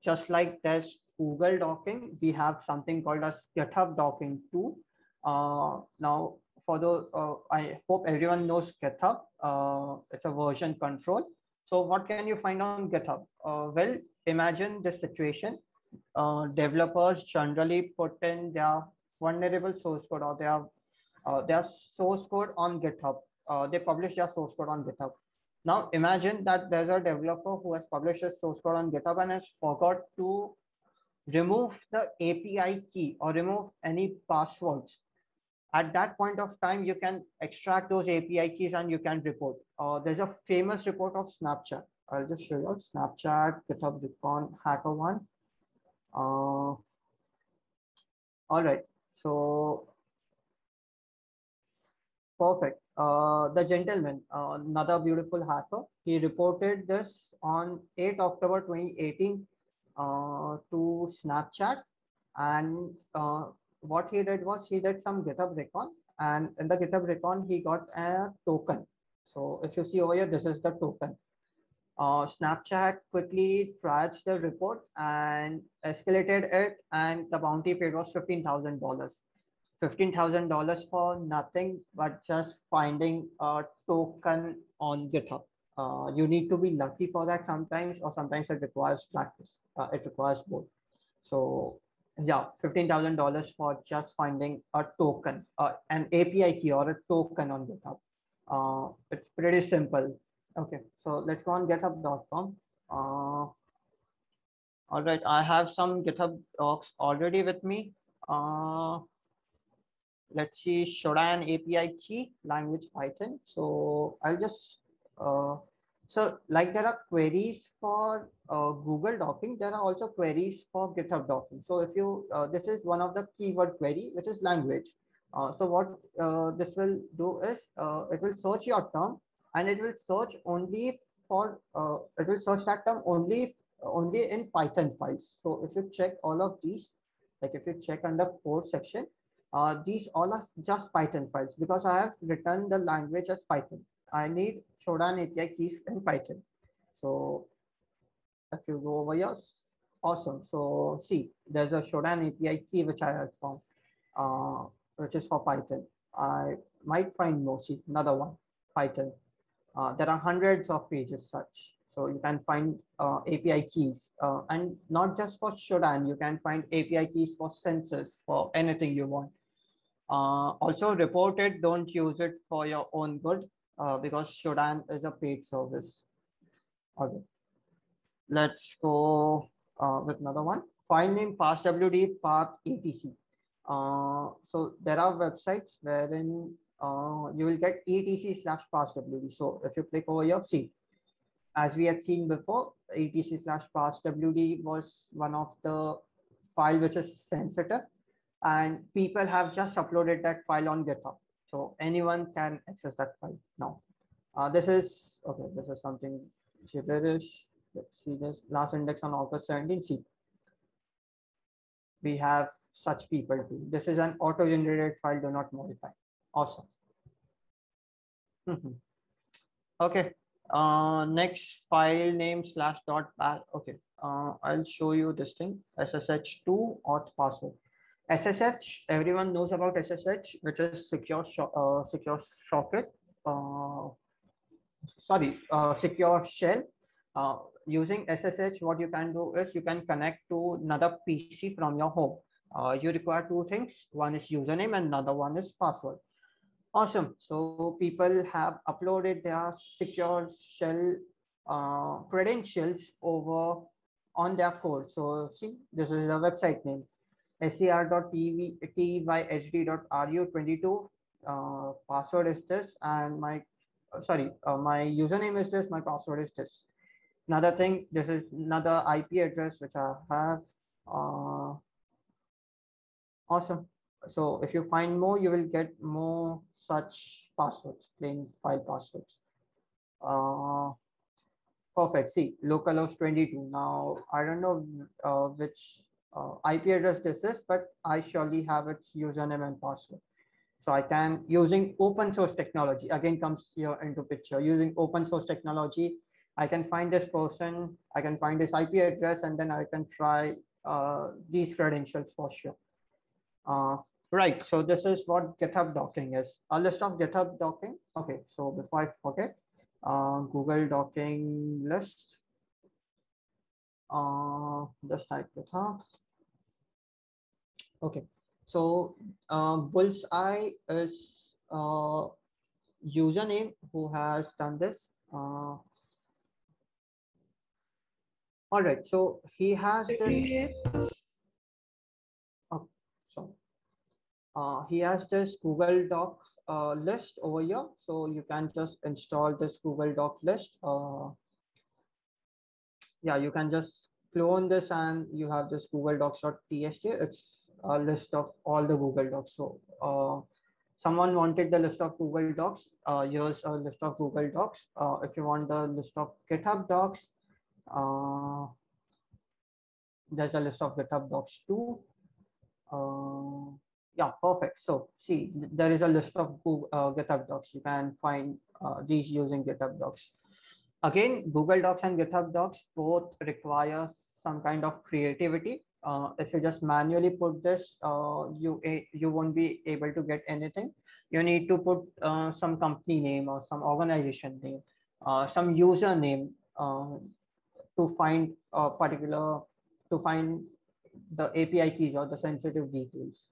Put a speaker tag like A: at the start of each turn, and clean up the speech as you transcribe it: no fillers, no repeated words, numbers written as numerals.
A: just like there's Google Docking, we have something called as GitHub Docking too. Now, for the I hope everyone knows GitHub. It's a version control. So what can you find on GitHub? Well, imagine this situation. Developers generally put in their vulnerable source code or their source code on GitHub. They publish their source code on GitHub. Now imagine that there's a developer who has published his source code on GitHub and has forgot to remove the API key or remove any passwords. At that point of time, you can extract those API keys and you can report. There's a famous report of Snapchat. I'll just show you Snapchat GitHub Recon Hacker One. All right, so perfect. The gentleman, another beautiful hacker, he reported this on 8 October 2018 to Snapchat. And what he did was he did some GitHub recon. And in the GitHub recon, he got a token. So if you see over here, this is the token. Snapchat quickly traced the report and escalated it, and the bounty paid was $15,000. $15,000 for nothing but just finding a token on GitHub. You need to be lucky for that sometimes, or sometimes it requires practice. It requires both. So yeah, $15,000 for just finding a token, an API key or a token on GitHub. It's pretty simple. Okay, so let's go on github.com. All right, I have some GitHub docs already with me. Let's see, Shodan API key, language Python. So I'll just, so like there are queries for Google Docking, there are also queries for GitHub Docking. So if you, this is one of the keyword query, which is language. So what this will do is, it will search your term and it will search only for, it will search that term only in Python files. So if you check all of these, like if you check under code section, these all are just Python files because I have written the language as Python. I need Shodan API keys in Python. So if you go over here, awesome. So see, there's a Shodan API key which I have found, which is for Python. I might find more. See, another one, Python. There are hundreds of pages such. So you can find API keys, and not just for Shodan, you can find API keys for sensors, for anything you want. Also report it, don't use it for your own good, because Shodan is a paid service. Okay, let's go with another one. File name passwd path etc. So there are websites wherein you will get etc/passwd. So if you click over here, see, as we had seen before, etc/passwd was one of the file which is sensitive, and people have just uploaded that file on GitHub. So anyone can access that file now. This is, okay, this is something gibberish. Let's see this, last index on August 17. See, we have such people too. This is an auto-generated file, do not modify. Awesome. Okay, next file name /dot. Okay, I'll show you this thing, SSH2 auth password. SSH, everyone knows about SSH, which is secure socket. Secure shell. Using SSH, what you can do is you can connect to another PC from your home. You require two things. One is username and another one is password. Awesome. So people have uploaded their secure shell credentials over on their code. So see, this is the website name, ser.tyhd.ru22. Password is this, and my my username is this, my password is this. Another thing, this is another IP address which I have. Awesome. So if you find more, you will get more such passwords, plain file passwords. Perfect. See, localhost 22. Now, I don't know which IP address this is, but I surely have its username and password. So I can, using open source technology, again comes here into picture, using open source technology, I can find this person, I can find this IP address, and then I can try these credentials for sure. Uh, right. So this is what GitHub docking is. A list of GitHub docking. Okay. So before I forget, Google docking list. Just type GitHub. Okay. So Bullseye is username who has done this. All right. So he has this. Oh, so he has this Google Doc list over here. So you can just install this Google Doc list. Yeah, you can just clone this and you have this Google Docs.txt. It's a list of all the Google Docs. So someone wanted the list of Google Docs. Here's a list of Google Docs. If you want the list of GitHub Docs, uh, there's a list of GitHub Docs too. Yeah, perfect. So see, there is a list of Google, GitHub Docs. You can find these using GitHub Docs. Again, Google Docs and GitHub Docs both require some kind of creativity. If you just manually put this, you won't be able to get anything. You need to put some company name or some organization name, some user name to find a particular to find the API keys or the sensitive details.